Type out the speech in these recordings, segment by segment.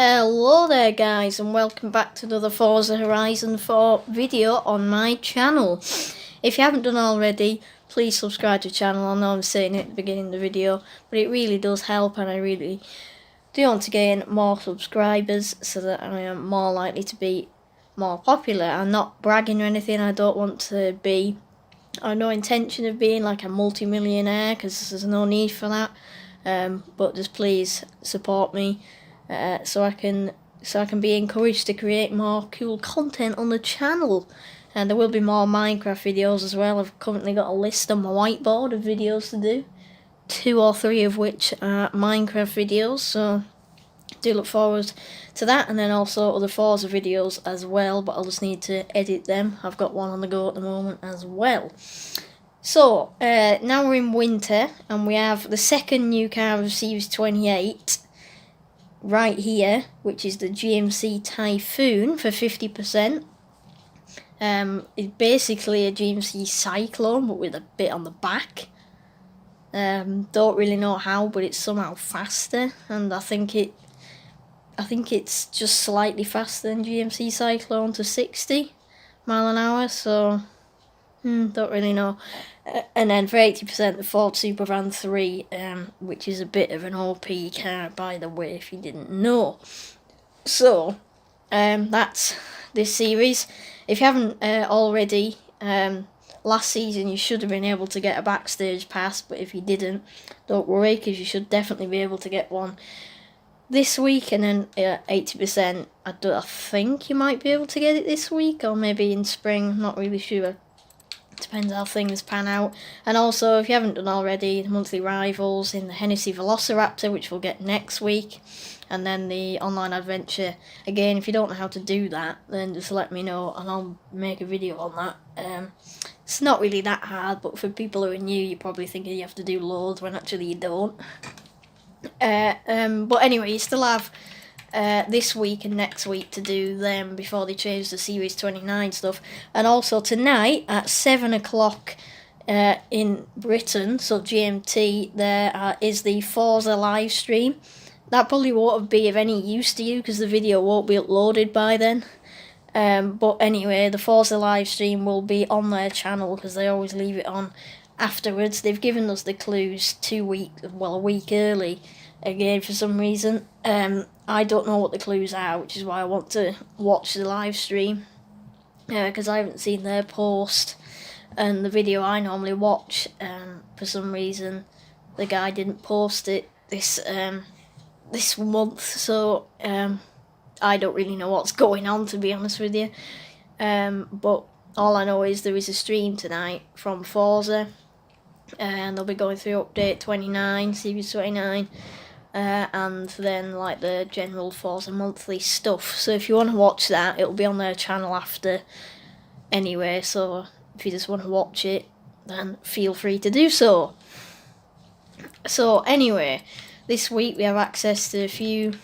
Hello there guys, and welcome back to another Forza Horizon 4 video on my channel. If you haven't done already, please subscribe to the channel. I know I'm saying it at the beginning of the video, but it really does help, and I really do want to gain more subscribers so that I am more likely to be more popular. I'm not bragging or anything. I don't want to be, I have no intention of being like a multi-millionaire, because there's no need for that. But just please support me so I can be encouraged to create more cool content on the channel. And there will be more Minecraft videos as well. I've currently got a list on my whiteboard of videos to do, 2 or 3 of which are Minecraft videos, so do look forward to that. And then also other Forza videos as well, but I'll just need to edit them. I've got one on the go at the moment as well. So now we're in winter, and we have the second new car of Series 28 right here, which is the GMC Typhoon for 50%. It's basically a GMC Cyclone, but with a bit on the back. Don't really know how, but it's somehow faster, and I think it's just slightly faster than GMC Cyclone to 60 mile an hour. So don't really know. And then for 80%, the Ford Supervan 3, which is a bit of an OP car, by the way, if you didn't know. So that's this series. If you haven't already, last season you should have been able to get a backstage pass, but if you didn't, don't worry, because you should definitely be able to get one this week. And then 80%, I think you might be able to get it this week, or maybe in spring, not really sure. Depends how things pan out. And also, if you haven't done already, the monthly rivals in the Hennessy Velociraptor, which we'll get next week, and then the online adventure. Again, if you don't know how to do that, then just let me know and I'll make a video on that. It's not really that hard, but for people who are new, you're probably thinking you have to do loads when actually you don't. But anyway, you still have this week and next week to do them before they change the Series 29 stuff. And also tonight at 7 o'clock in Britain, so GMT, there is the Forza live stream. That probably won't be of any use to you because the video won't be uploaded by then. But anyway, the Forza live stream will be on their channel because they always leave it on afterwards. They've given us the clues a week early. Again, for some reason, I don't know what the clues are, which is why I want to watch the live stream, because I haven't seen their post, and the video I normally watch, for some reason, the guy didn't post it this month, so I don't really know what's going on, to be honest with you. But all I know is there is a stream tonight from Forza, and they'll be going through update 29, Series 29. And then like the general Forza monthly stuff. So if you want to watch that, it'll be on their channel after anyway, so if you just want to watch it, then feel free to do so. So anyway, this week we have access to a few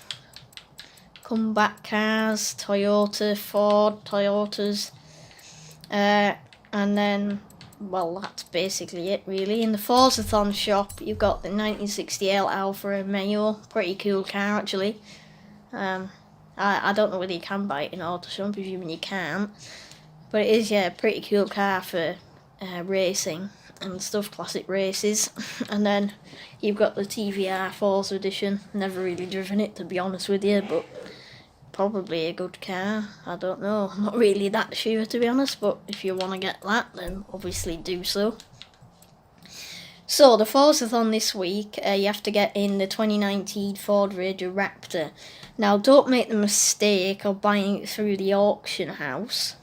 comeback cars, Toyota, Ford, Toyotas, and then, well, that's basically it really. In the Forzathon shop, you've got the 1960L Alfa Romeo, pretty cool car actually. I don't know whether you can buy it in auto shop, I'm presuming you can't, but it is, yeah, a pretty cool car for racing and stuff, classic races. And then you've got the TVR Forza edition. Never really driven it, to be honest with you, but probably a good car. I don't know, I'm not really that sure, to be honest, but if you want to get that, then obviously do so. So the Forzathon this week, you have to get in the 2019 Ford Ranger Raptor. Now don't make the mistake of buying it through the auction house,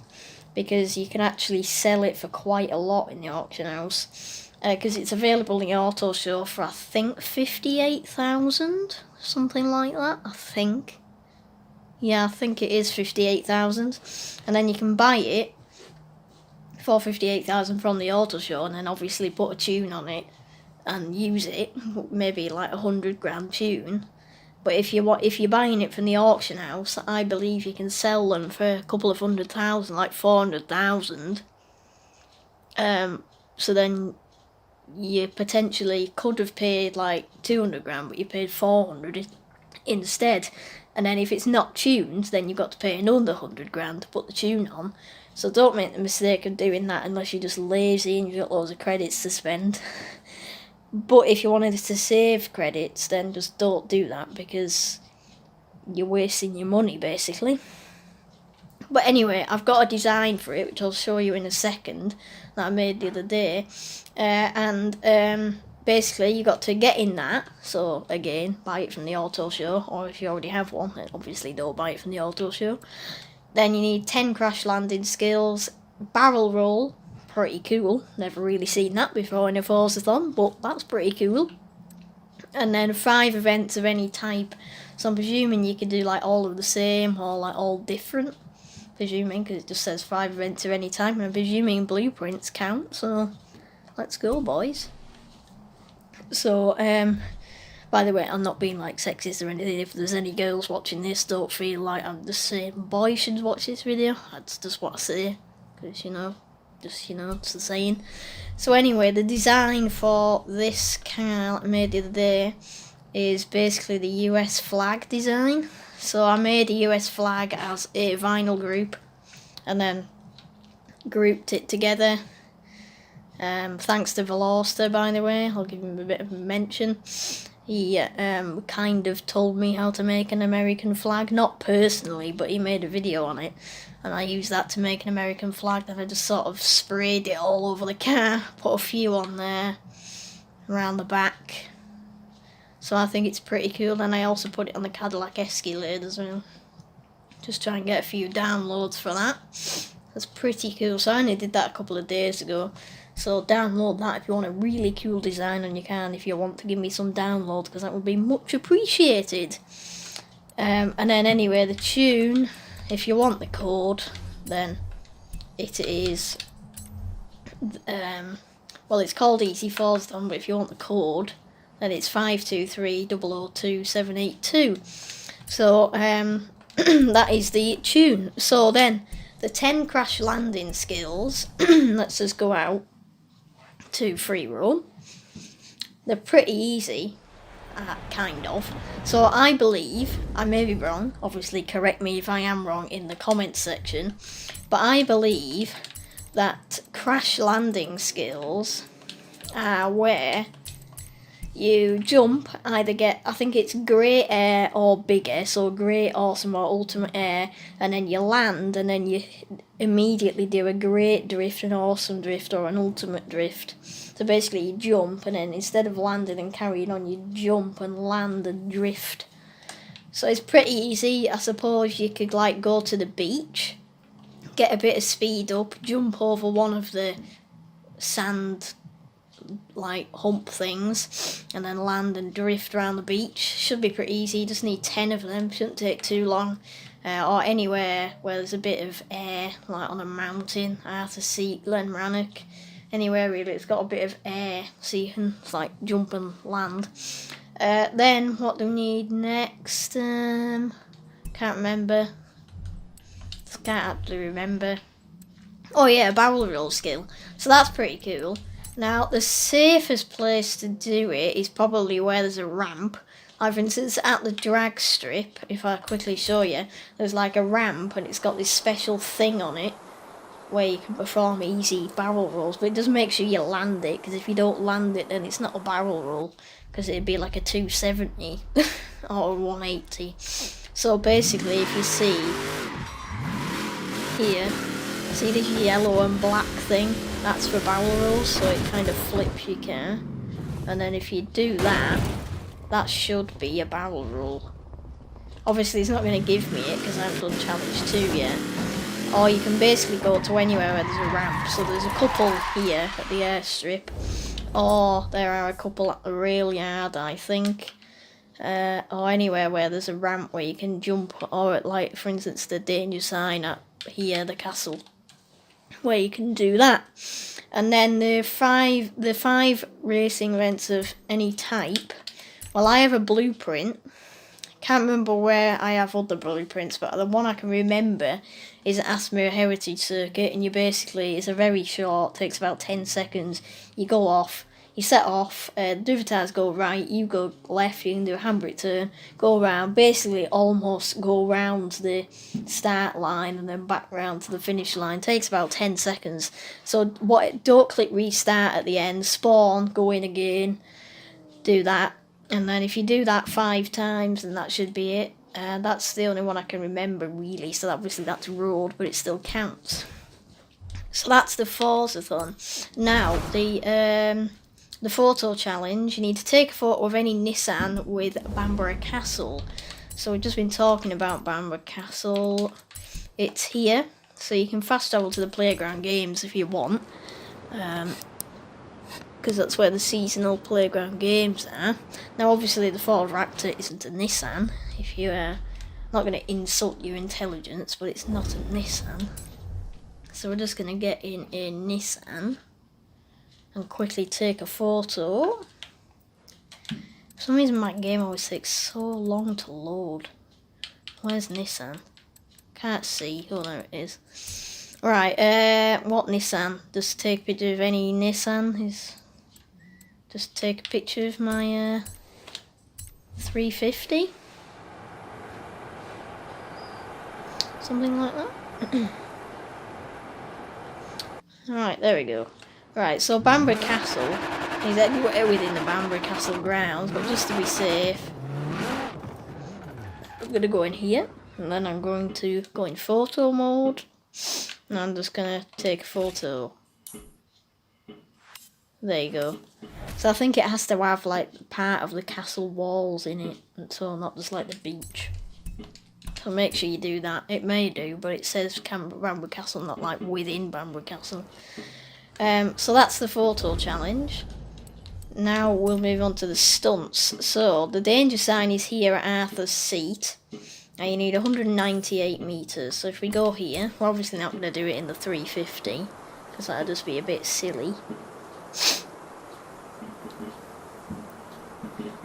because you can actually sell it for quite a lot in the auction house, because it's available in the auto show for I think 58,000, something like that, I think. Yeah, I think it is 58,000, and then you can buy it for 58,000 from the auto show, and then obviously put a tune on it and use it, maybe like £100 tune. But if you're buying it from the auction house, I believe you can sell them for a couple of 100,000, like 400,000. So then you potentially could have paid like 200 grand, but you paid 400 instead. And then if it's not tuned, then you've got to pay another £100 to put the tune on. So don't make the mistake of doing that unless you're just lazy and you've got loads of credits to spend. But if you wanted to save credits, then just don't do that, because you're wasting your money, basically. But anyway, I've got a design for it, which I'll show you in a second, that I made the other day. Basically, you got to get in that. So again, buy it from the auto show, or if you already have one, then obviously don't buy it from the auto show. Then you need 10 crash landing skills, barrel roll, pretty cool. Never really seen that before in a Forza-thon, but that's pretty cool. And then 5 events of any type. So I'm presuming you could do like all of the same or like all different. Presuming, because it just says 5 events of any type, and I'm presuming blueprints count. So let's go, boys. So by the way, I'm not being like sexist or anything. If there's any girls watching this, don't feel like I'm just saying boys should watch this video. That's just what I say, because it's the saying. So anyway, the design for this car that I made the other day is basically the US flag design. So I made a US flag as a vinyl group, and then grouped it together. Thanks to Veloster, by the way, I'll give him a bit of a mention. He kind of told me how to make an American flag, not personally, but he made a video on it, and I used that to make an American flag. Then I just sort of sprayed it all over the car, put a few on there, around the back. So I think it's pretty cool. Then I also put it on the Cadillac Escalade as well. Just try and get a few downloads for that. That's pretty cool. So I only did that a couple of days ago. So download that if you want a really cool design, and you can if you want to give me some downloads, because that would be much appreciated. And then anyway, the tune, if you want the code, then it is, well, it's called Easy Forza, but if you want the code, then it's 523002782. So that is the tune. So then the 10 crash landing skills, let's just go out to free roam. They're pretty easy, kind of. So I believe, I may be wrong, obviously correct me if I am wrong in the comments section, but I believe that crash landing skills are where you jump, either get, I think it's great air or big air, so great, awesome or ultimate air, and then you land, and then you immediately do a great drift, an awesome drift, or an ultimate drift. So basically you jump, and then instead of landing and carrying on, you jump and land and drift. So it's pretty easy. I suppose you could like go to the beach, get a bit of speed up, jump over one of the sand like hump things, and then land and drift around the beach. Should be pretty easy. You just need 10 of them, shouldn't take too long. Or anywhere where there's a bit of air, like on a mountain, Arthur Seat, Glenrannoch, anywhere really it's got a bit of air, so you can like jump and land. Then what do we need next? Can't remember. Can't actually remember. Oh yeah, a barrel roll skill. So that's pretty cool. Now, the safest place to do it is probably where there's a ramp. Like, for instance, at the drag strip, if I quickly show you, there's like a ramp, and it's got this special thing on it where you can perform easy barrel rolls, but it does make sure you land it, because if you don't land it, then it's not a barrel roll, because it'd be like a 270 or a 180. So basically, if you see here, see this yellow and black thing? That's for barrel rolls, so it kind of flips your car. And then if you do that, that should be a barrel roll. Obviously it's not going to give me it because I haven't done challenge 2 yet. Or you can basically go to anywhere where there's a ramp. So there's a couple here at the airstrip, or there are a couple at the rail yard, I think. Or anywhere where there's a ramp where you can jump, or at, like, for instance, the danger sign at here, the castle, where you can do that. And then the five racing events of any type. Well, I have a blueprint. Can't remember where I have other blueprints, but the one I can remember is at Asmere Heritage Circuit, and you basically, it's a very short, takes about 10 seconds. You go off, You set off, the other tires go right, you go left, you can do a handbrake turn, go around, basically almost go round the start line and then back round to the finish line. Takes about 10 seconds. So don't click restart at the end, spawn, go in again, do that. And then if you do that 5 times, then that should be it. That's the only one I can remember really, so obviously that's road, but it still counts. So that's the Forza-thon. Now, the photo challenge, you need to take a photo of any Nissan with Bamborough Castle. So we've just been talking about Bamborough Castle. It's here, so you can fast travel to the playground games if you want. Because that's where the seasonal playground games are. Now obviously the Ford Raptor isn't a Nissan, if you're not going to insult your intelligence, but it's not a Nissan. So we're just going to get in a Nissan and quickly take a photo. For some reason my game always takes so long to load. Where's Nissan? Can't see. Oh, there it is. Right, what Nissan? Just take a picture of any Nissan. Just take a picture of my 350. Something like that. Right, there we go. Right, so Bamborough Castle is anywhere within the Bamborough Castle grounds, but just to be safe, I'm going to go in here, and then I'm going to go in photo mode, and I'm just going to take a photo. There you go. So I think it has to have like part of the castle walls in it, and so not just like the beach. So make sure you do that. It may do, but it says Bamborough Castle, not like within Bamborough Castle. So that's the photo challenge. Now we'll move on to the stunts. So the danger sign is here at Arthur's Seat. Now you need 198 metres. So if we go here, we're obviously not going to do it in the 350, because that would just be a bit silly.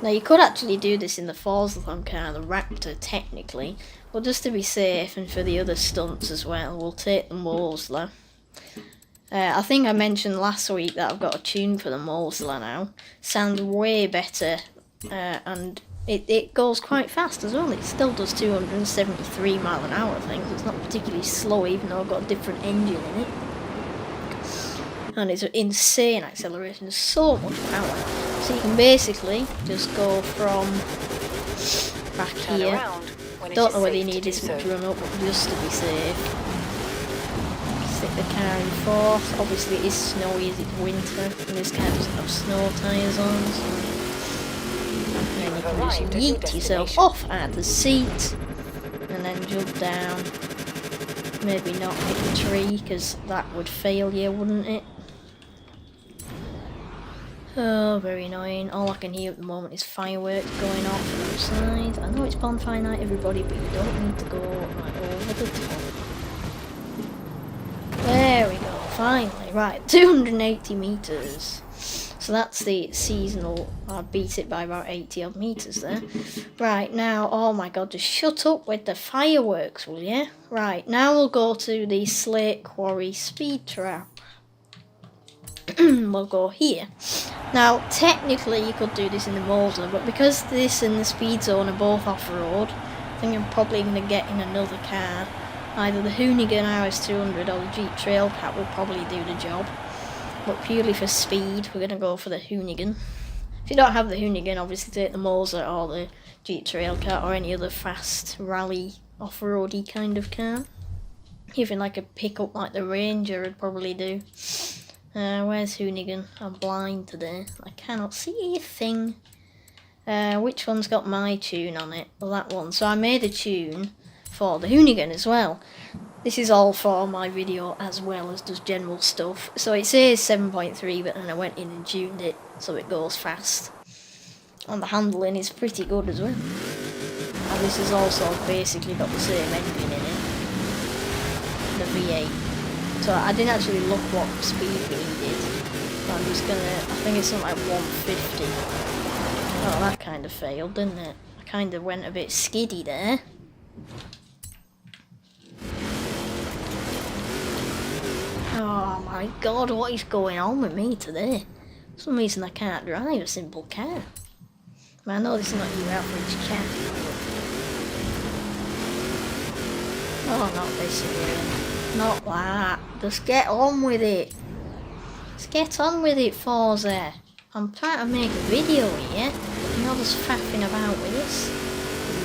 Now you could actually do this in the Forza car, the Raptor technically, but just to be safe and for the other stunts as well, we'll take the Mosler. I think I mentioned last week that I've got a tune for the Mosler now. Sounds way better, and it goes quite fast as well. It still does 273 mile an hour, I think, so it's not particularly slow even though I've got a different engine in it. And it's an insane acceleration, there's so much power. So you can basically just go from back here. Don't know whether you need this much run up, but just to be safe. Stick the car in fourth. Obviously it is snowy as it's winter, and this car doesn't have snow tyres on. So. And then you can just yeet yourself off at the seat, and then jump down. Maybe not hit a tree, because that would fail you, wouldn't it? Oh, very annoying. All I can hear at the moment is fireworks going off outside. I know it's bonfire night, everybody, but you don't need to go right over the top. There we go, finally. Right, 280 metres. So that's the seasonal. I beat it by about 80 odd metres there. Right, now, oh my god, just shut up with the fireworks, will you? Right, now we'll go to the Slate Quarry Speed Trap. We'll go here. Now, technically you could do this in the Mosler, but because this and the Speed Zone are both off-road, I think I'm probably going to get in another car. Either the Hoonigan RS200 or the Jeep Trailcat will probably do the job. But purely for speed, we're going to go for the Hoonigan. If you don't have the Hoonigan, obviously take the Mosler or the Jeep Trailcat or any other fast rally off-roady kind of car. Even like a pickup like the Ranger would probably do. Where's Hoonigan? I'm blind today. I cannot see a thing. Which one's got my tune on it? Well, that one. So I made a tune for the Hoonigan as well. This is all for my video as well as just general stuff. So it says 7.3, but then I went in and tuned it so it goes fast. And the handling is pretty good as well. And this has also basically got the same engine in it. The V8. So I didn't actually look what speed we needed. I'm just gonna, I think it's something like 150. Oh, that kind of failed, didn't it? I kind of went a bit skiddy there. Oh my god, what is going on with me today? For some reason I can't drive a simple car. I know this is not your average car. Oh, not this again. Not that. Just get on with it. Just get on with it, Forza. I'm trying to make a video here. You're just faffing about with this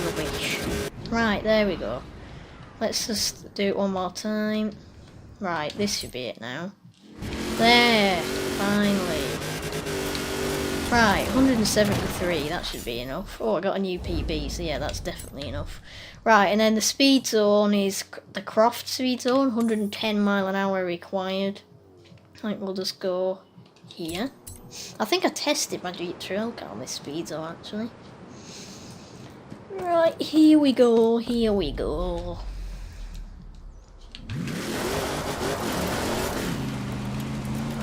rubbish. Right, there we go. Let's just do it one more time. Right, this should be it now. There, finally. Right, 173, that should be enough. Oh, I got a new PB, so yeah, that's definitely enough. Right, and then the speed zone is the Croft speed zone, 110 mile an hour required. I think we'll just go here. I think I tested my Jeep Trail car on this speed zone, actually. Right, here we go, here we go.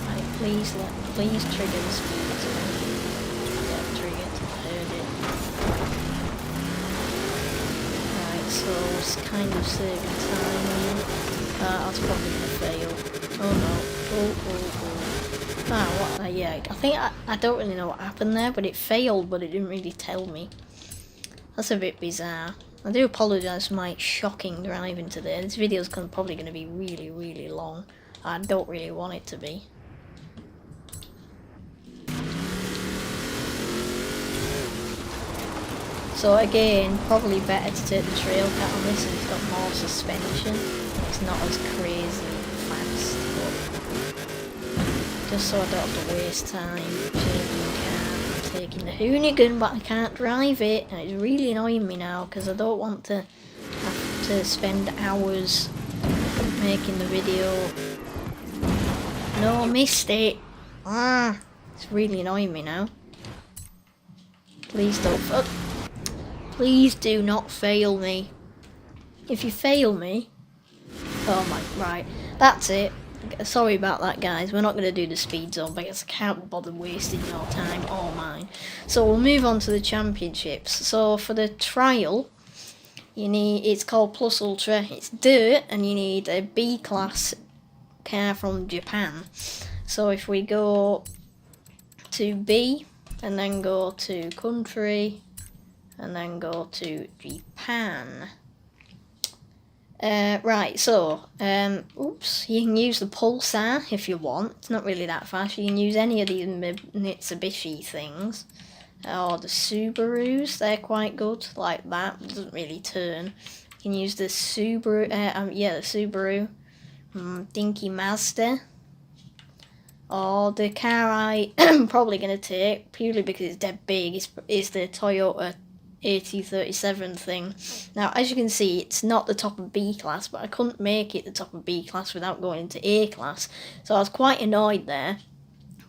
Right, please trigger the speed zone. Yeah, triggered, heard it. Right, so it's kind of saving time here. That's probably gonna fail. Oh no. Ah, what? Yeah, I think I don't really know what happened there, but it failed, but it didn't really tell me. That's a bit bizarre. I do apologise for my shocking driving today. This video's probably going to be really, really long. I don't really want it to be. So again, probably better to take the trail cat on this, and it's got more suspension. It's not as crazy fast, but just so I don't have to waste time changing car, taking the Hoonigan, but I can't drive it, and it's really annoying me now because I don't want to have to spend hours making the video. No, I missed it. It's really annoying me now. Please don't. Please do not fail me. If you fail me... Oh my... Right. That's it. Sorry about that, guys. We're not going to do the speed zone because I can't bother wasting your time or mine. So we'll move on to the championships. So for the trial, you need... It's called Plus Ultra. It's dirt, and you need a B-class car from Japan. So if we go to B, and then go to country... and then go to Japan. Right, so, oops, you can use the Pulsar if you want. It's not really that fast. You can use any of these Mitsubishi things. Or the Subarus, they're quite good, like that. It doesn't really turn. You can use the Subaru, the Subaru. Dinky Mazda. Or the car I'm probably going to take, purely because it's dead big, is the Toyota 8037 thing. Now, as you can see, it's not the top of B class, but I couldn't make it the top of B class without going into A class, so I was quite annoyed there.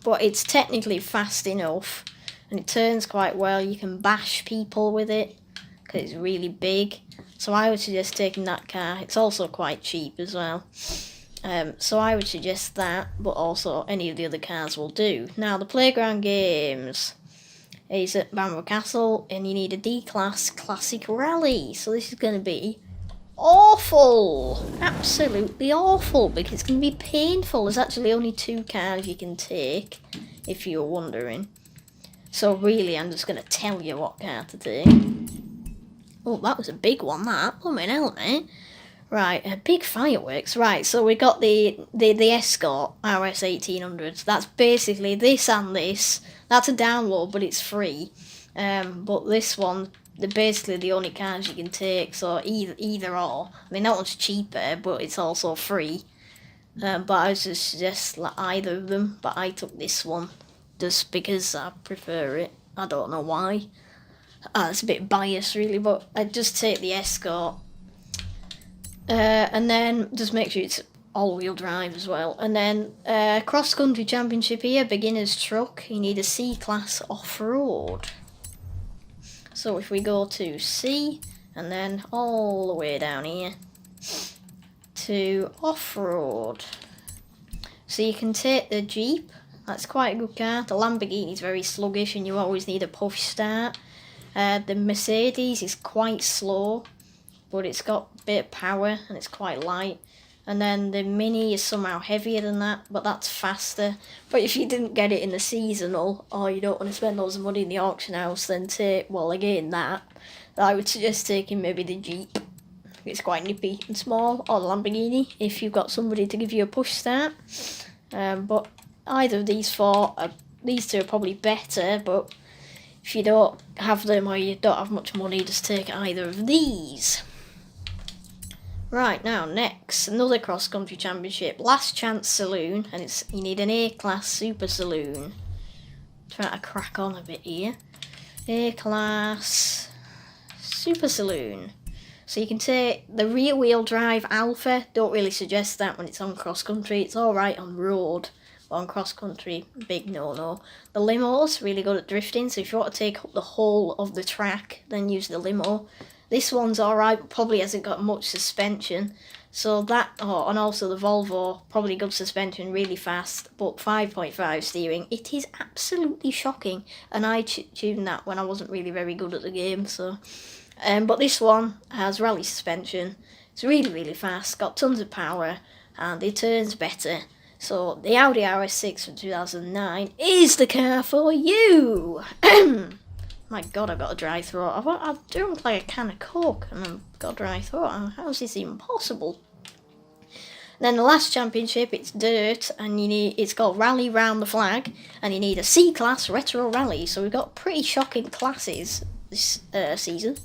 But it's technically fast enough, and it turns quite well. You can bash people with it, because it's really big. So I would suggest taking that car. It's also quite cheap as well. So I would suggest that, but also any of the other cars will do. Now, the playground games... is at Bamber Castle, and you need a D-Class Classic Rally. So this is going to be awful. Absolutely awful, because it's going to be painful. There's actually only 2 cars you can take, if you're wondering. So really, I'm just going to tell you what car to take. Oh, that was a big one, that. Oh, my helmet. Right, big fireworks. Right, so we got the Escort RS 1800s. That's basically this and this. That's a download, but it's free. But this one, they're basically the only cars you can take. So either or. I mean, that one's cheaper, but it's also free. But I would just suggest like, either of them. But I took this one just because I prefer it. I don't know why. It's a bit biased, really, but I'd just take the Escort. And then just make sure it's all-wheel drive as well. And then cross-country championship here, beginner's truck. You need a C-class off-road. So if we go to C, and then all the way down here to off-road. So you can take the Jeep. That's quite a good car. The Lamborghini's very sluggish, and you always need a push start. The Mercedes is quite slow, but it's got a bit of power and it's quite light. And then the mini is somehow heavier than that, but that's faster. But if you didn't get it in the seasonal, or you don't want to spend loads of money in the auction house, then take, well, again, that I would suggest taking maybe the Jeep. It's quite nippy and small, or the Lamborghini, if you've got somebody to give you a push start. But either of these four, these two are probably better, but if you don't have them or you don't have much money, just take either of these. Right, now next, another cross-country championship, Last Chance Saloon, and you need an A-Class Super Saloon. Try to crack on a bit here. A-Class Super Saloon. So you can take the rear-wheel drive Alpha. Don't really suggest that when it's on cross-country. It's alright on road, but on cross-country, big no-no. The limo's really good at drifting, so if you want to take up the whole of the track, then use the limo. This one's alright, but probably hasn't got much suspension. So that, and also the Volvo, probably good suspension, really fast, but 5.5 steering. It is absolutely shocking, and I tuned that when I wasn't really very good at the game, so... but this one has rally suspension. It's really, really fast, got tons of power, and it turns better. So the Audi RS6 from 2009 is the car for you! My God, I've got a dry throat. I've drunk like a can of Coke and I've got a dry throat. How is this even possible? Then the last championship, it's dirt, and it's called Rally Round the Flag, and you need a C-Class Retro Rally. So we've got pretty shocking classes this season,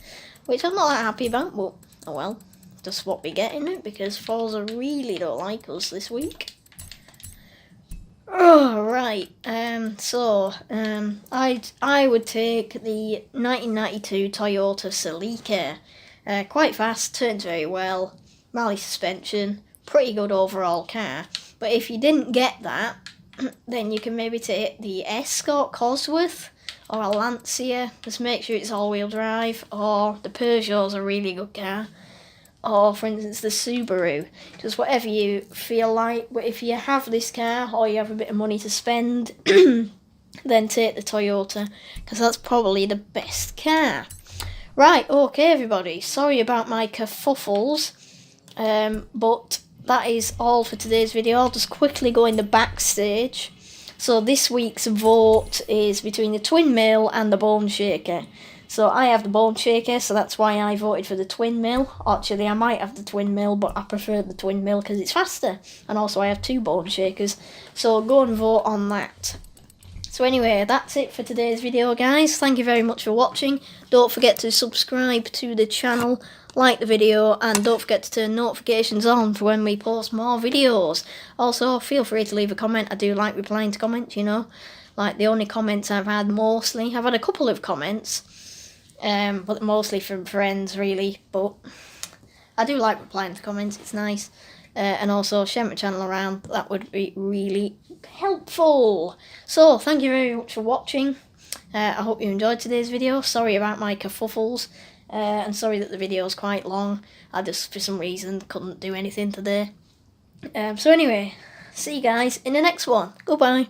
which I'm not that happy about, but oh well, just what we get in it, because Forza really don't like us this week. Oh, right, I would take the 1992 Toyota Celica. Quite fast, turns very well, rally suspension, pretty good overall car. But if you didn't get that, then you can maybe take the Escort Cosworth or a Lancia. Just make sure it's all-wheel drive, or the Peugeot's a really good car. Or, for instance, the Subaru. Just whatever you feel like. But if you have this car, or you have a bit of money to spend, then take the Toyota, because that's probably the best car. Right, okay, everybody. Sorry about my kerfuffles. But that is all for today's video. I'll just quickly go in the backstage. So this week's vote is between the Twin Mill and the Bone Shaker. So I have the Bone Shaker, so that's why I voted for the Twin Mill. Actually, I might have the Twin Mill, but I prefer the Twin Mill because it's faster. And also I have 2 Bone Shakers, so go and vote on that. So anyway, that's it for today's video, guys. Thank you very much for watching. Don't forget to subscribe to the channel, like the video, and don't forget to turn notifications on for when we post more videos. Also, feel free to leave a comment. I do like replying to comments, you know. Like the only comments I've had mostly. I've had a couple of comments. But mostly from friends, really. But I do like replying to comments, it's nice. And also share my channel around, that would be really helpful. So, thank you very much for watching. I hope you enjoyed today's video. Sorry about my kerfuffles. And sorry that the video is quite long. I just, for some reason, couldn't do anything today. So anyway, see you guys in the next one. Goodbye.